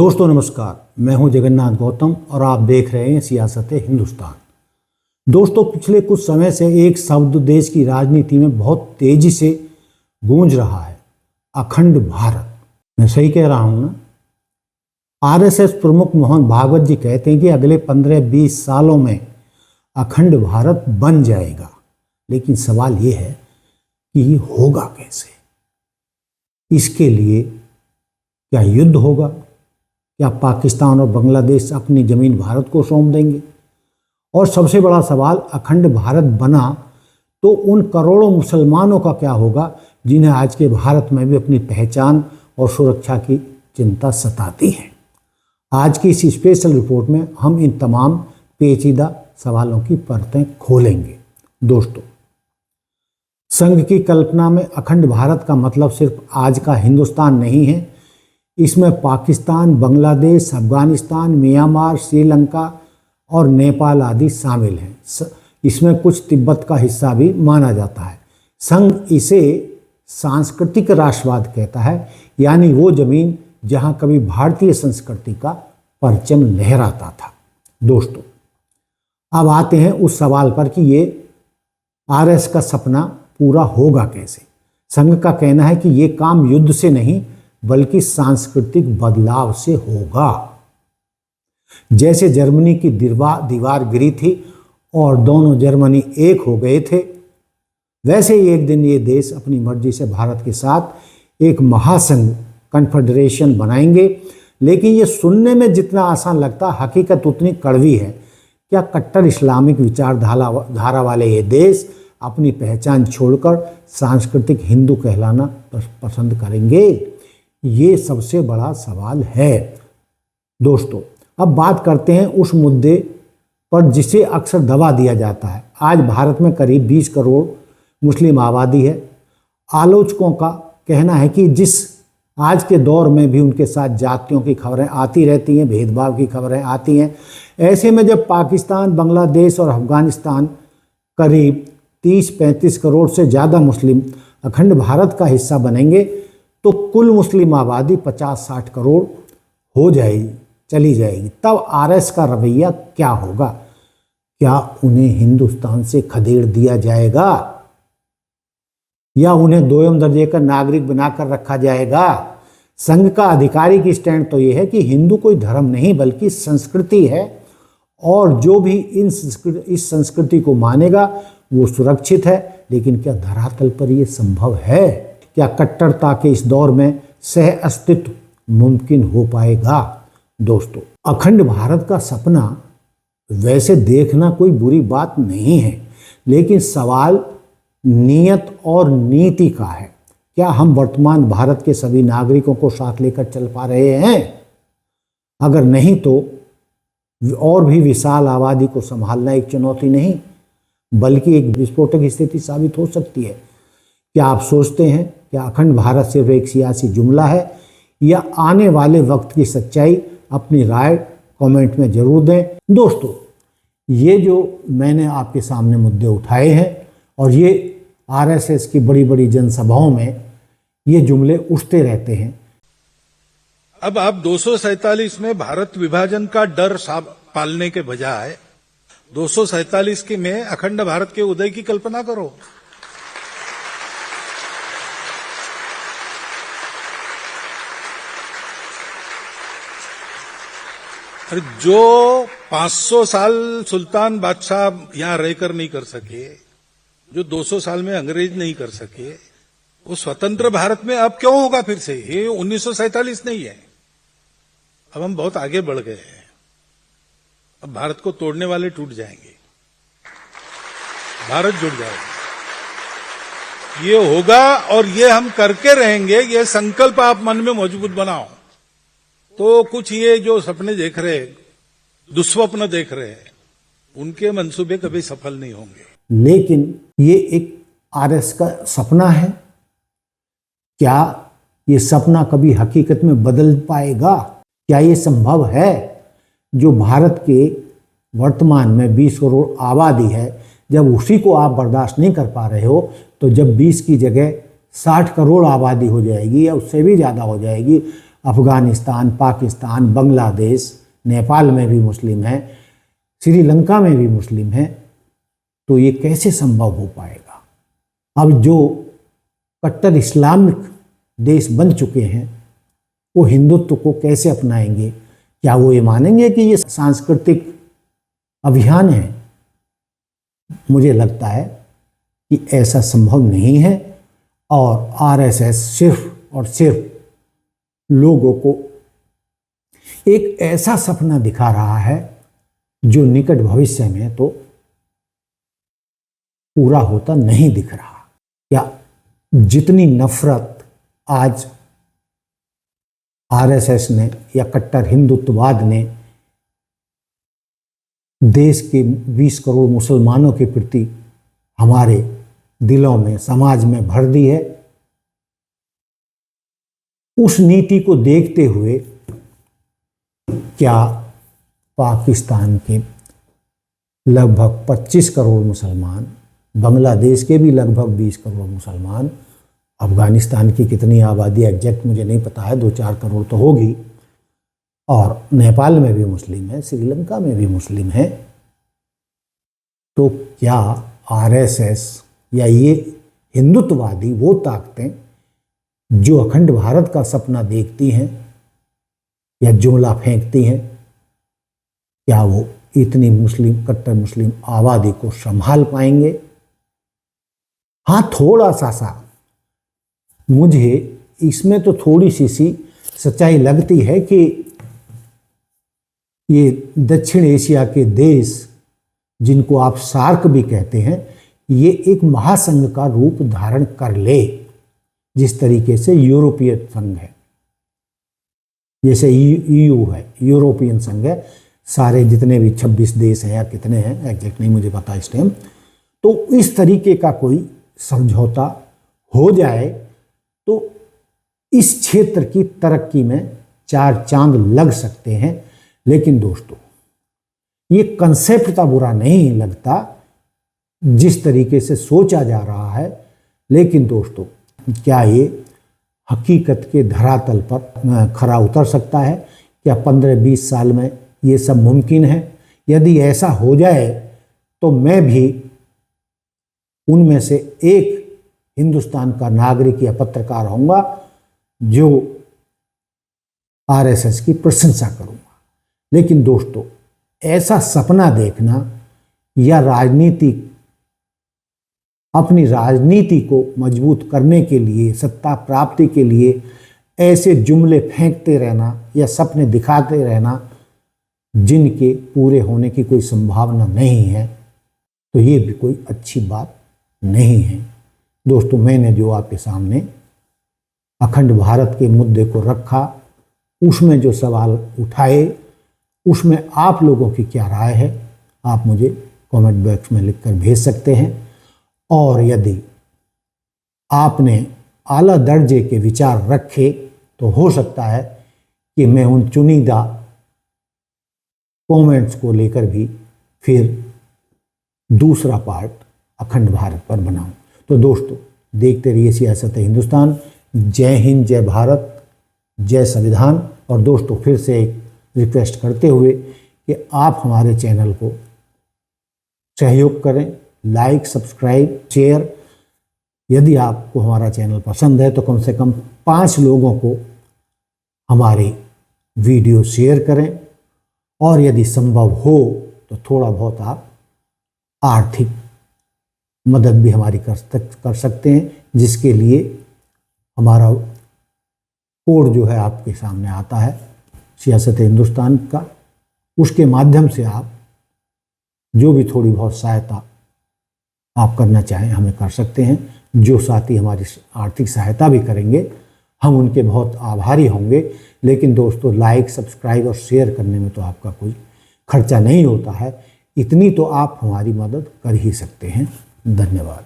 दोस्तों नमस्कार, मैं हूं जगन्नाथ गौतम और आप देख रहे हैं सियासत हिंदुस्तान। दोस्तों पिछले कुछ समय से एक शब्द देश की राजनीति में बहुत तेजी से गूंज रहा है, अखंड भारत। मैं सही कह रहा हूं ना? आरएसएस प्रमुख मोहन भागवत जी कहते हैं कि अगले 15-20 सालों में अखंड भारत बन जाएगा। लेकिन सवाल ये है कि ये होगा कैसे? इसके लिए क्या युद्ध होगा? क्या पाकिस्तान और बांग्लादेश अपनी जमीन भारत को सौंप देंगे? और सबसे बड़ा सवाल, अखंड भारत बना तो उन करोड़ों मुसलमानों का क्या होगा जिन्हें आज के भारत में भी अपनी पहचान और सुरक्षा की चिंता सताती है। आज की इस स्पेशल रिपोर्ट में हम इन तमाम पेचीदा सवालों की परतें खोलेंगे। दोस्तों, संघ की कल्पना में अखंड भारत का मतलब सिर्फ आज का हिंदुस्तान नहीं है। इसमें पाकिस्तान, बांग्लादेश, अफगानिस्तान, म्यांमार, श्रीलंका और नेपाल आदि शामिल हैं। इसमें कुछ तिब्बत का हिस्सा भी माना जाता है। संघ इसे सांस्कृतिक राष्ट्रवाद कहता है, यानी वो जमीन जहां कभी भारतीय संस्कृति का परचम लहराता था। दोस्तों, अब आते हैं उस सवाल पर कि ये आरएस का सपना पूरा होगा कैसे। संघ का कहना है कि ये काम युद्ध से नहीं बल्कि सांस्कृतिक बदलाव से होगा। जैसे जर्मनी की दीवार गिरी थी और दोनों जर्मनी एक हो गए थे, वैसे ही एक दिन ये देश अपनी मर्जी से भारत के साथ एक महासंघ कन्फेडरेशन बनाएंगे। लेकिन ये सुनने में जितना आसान लगता, हकीकत उतनी कड़वी है। क्या कट्टर इस्लामिक विचारधारा वाले ये देश अपनी पहचान छोड़कर सांस्कृतिक हिंदू कहलाना पसंद करेंगे? ये सबसे बड़ा सवाल है। दोस्तों, अब बात करते हैं उस मुद्दे पर जिसे अक्सर दबा दिया जाता है। आज भारत में करीब 20 करोड़ मुस्लिम आबादी है। आलोचकों का कहना है कि जिस आज के दौर में भी उनके साथ जातियों की खबरें आती रहती हैं, भेदभाव की खबरें आती हैं। ऐसे में जब पाकिस्तान, बांग्लादेश और अफगानिस्तान करीब 30-35 करोड़ से ज़्यादा मुस्लिम अखंड भारत का हिस्सा बनेंगे तो कुल मुस्लिम आबादी 50-60 करोड़ चली जाएगी। तब आरएस का रवैया क्या होगा? क्या उन्हें हिंदुस्तान से खदेड़ दिया जाएगा या उन्हें दोयम दर्जे का नागरिक बनाकर रखा जाएगा? संघ का आधिकारिक स्टैंड तो यह है कि हिंदू कोई धर्म नहीं बल्कि संस्कृति है और जो भी इस संस्कृति को मानेगा वो सुरक्षित है। लेकिन क्या धरातल पर यह संभव है? क्या कट्टरता के इस दौर में सह अस्तित्व मुमकिन हो पाएगा? दोस्तों, अखंड भारत का सपना वैसे देखना कोई बुरी बात नहीं है, लेकिन सवाल नियत और नीति का है। क्या हम वर्तमान भारत के सभी नागरिकों को साथ लेकर चल पा रहे हैं? अगर नहीं तो और भी विशाल आबादी को संभालना एक चुनौती नहीं बल्कि एक विस्फोटक स्थिति साबित हो सकती है। क्या आप सोचते हैं क्या अखंड भारत सिर्फ एक सियासी जुमला है या आने वाले वक्त की सच्चाई? अपनी राय कमेंट में जरूर दें। दोस्तों, ये जो मैंने आपके सामने मुद्दे उठाए हैं और ये आरएसएस की बड़ी बड़ी जनसभाओं में ये जुमले उठते रहते हैं। अब आप 247 में भारत विभाजन का डर पालने के बजाय 247 के में अखंड भारत के उदय की कल्पना करो। जो 500 साल सुल्तान बादशाह यहां रहकर नहीं कर सके, जो 200 साल में अंग्रेज नहीं कर सके, वो स्वतंत्र भारत में अब क्यों होगा फिर से? ये 1947 नहीं है। अब हम बहुत आगे बढ़ गए हैं। अब भारत को तोड़ने वाले टूट जाएंगे, भारत जुड़ जाएगा। ये होगा और ये हम करके रहेंगे। ये संकल्प आप मन में मजबूत बनाओ तो कुछ ये जो सपने देख रहे, दुस्वप्न देख रहे हैं, उनके मंसूबे कभी सफल नहीं होंगे। लेकिन ये एक आरएस का सपना है। क्या ये सपना कभी हकीकत में बदल पाएगा? क्या ये संभव है? जो भारत के वर्तमान में 20 करोड़ आबादी है, जब उसी को आप बर्दाश्त नहीं कर पा रहे हो तो जब 20 की जगह 60 करोड़ आबादी हो जाएगी या उससे भी ज़्यादा हो जाएगी अफगानिस्तान, पाकिस्तान, बांग्लादेश, नेपाल में भी मुस्लिम हैं, श्रीलंका में भी मुस्लिम हैं, तो ये कैसे संभव हो पाएगा? अब जो कट्टर इस्लामिक देश बन चुके हैं वो हिंदुत्व को कैसे अपनाएंगे? क्या वो ये मानेंगे कि ये सांस्कृतिक अभियान है? मुझे लगता है कि ऐसा संभव नहीं है और आरएसएस सिर्फ और सिर्फ लोगों को एक ऐसा सपना दिखा रहा है जो निकट भविष्य में तो पूरा होता नहीं दिख रहा। या जितनी नफरत आज आरएसएस ने या कट्टर हिंदुत्ववाद ने देश के 20 करोड़ मुसलमानों के प्रति हमारे दिलों में, समाज में भर दी है, उस नीति को देखते हुए क्या पाकिस्तान के लगभग 25 करोड़ मुसलमान, बांग्लादेश के भी लगभग 20 करोड़ मुसलमान, अफगानिस्तान की कितनी आबादी एग्जैक्ट मुझे नहीं पता है, 2-4 करोड़ तो होगी, और नेपाल में भी मुस्लिम है, श्रीलंका में भी मुस्लिम है, तो क्या आरएसएस या ये हिंदुत्ववादी वो ताकतें जो अखंड भारत का सपना देखती हैं या जुमला फेंकती हैं, क्या वो इतनी मुस्लिम, कट्टर मुस्लिम आबादी को संभाल पाएंगे? हाँ, थोड़ा सा मुझे इसमें तो थोड़ी सी सच्चाई लगती है कि ये दक्षिण एशिया के देश जिनको आप सार्क भी कहते हैं, ये एक महासंघ का रूप धारण कर ले, जिस तरीके से यूरोपीय संघ है, जैसे ईयू है, यूरोपियन संघ है, सारे जितने भी 26 देश हैं या कितने हैं एग्जैक्ट नहीं मुझे पता इस टाइम, तो इस तरीके का कोई समझौता हो जाए तो इस क्षेत्र की तरक्की में 4 चांद लग सकते हैं। लेकिन दोस्तों, ये कंसेप्ट तो बुरा नहीं लगता जिस तरीके से सोचा जा रहा है, लेकिन दोस्तों क्या ये हकीकत के धरातल पर खरा उतर सकता है? क्या 15-20 साल में ये सब मुमकिन है? यदि ऐसा हो जाए तो मैं भी उनमें से एक हिंदुस्तान का नागरिक या पत्रकार होऊंगा जो आरएसएस की प्रशंसा करूंगा। लेकिन दोस्तों, ऐसा सपना देखना या अपनी राजनीति को मजबूत करने के लिए, सत्ता प्राप्ति के लिए ऐसे जुमले फेंकते रहना या सपने दिखाते रहना जिनके पूरे होने की कोई संभावना नहीं है, तो ये भी कोई अच्छी बात नहीं है। दोस्तों, मैंने जो आपके सामने अखंड भारत के मुद्दे को रखा, उसमें जो सवाल उठाए, उसमें आप लोगों की क्या राय है, आप मुझे कमेंट बॉक्स में लिखकर भेज सकते हैं। और यदि आपने आला दर्जे के विचार रखे तो हो सकता है कि मैं उन चुनिंदा कमेंट्स को लेकर भी फिर दूसरा पार्ट अखंड भारत पर बनाऊं। तो दोस्तों, देखते रहिए सियासत हिंदुस्तान। जय हिंद, जय भारत, जय संविधान। और दोस्तों, फिर से एक रिक्वेस्ट करते हुए कि आप हमारे चैनल को सहयोग करें, लाइक, सब्सक्राइब, शेयर। यदि आपको हमारा चैनल पसंद है तो कम से कम 5 लोगों को हमारी वीडियो शेयर करें, और यदि संभव हो तो थोड़ा बहुत आप आर्थिक मदद भी हमारी कर सकते हैं, जिसके लिए हमारा कोड जो है आपके सामने आता है सियासत हिंदुस्तान का। उसके माध्यम से आप जो भी थोड़ी बहुत सहायता आप करना चाहें हमें कर सकते हैं। जो साथी हमारी आर्थिक सहायता भी करेंगे हम उनके बहुत आभारी होंगे। लेकिन दोस्तों, लाइक, सब्सक्राइब और शेयर करने में तो आपका कोई खर्चा नहीं होता है, इतनी तो आप हमारी मदद कर ही सकते हैं। धन्यवाद।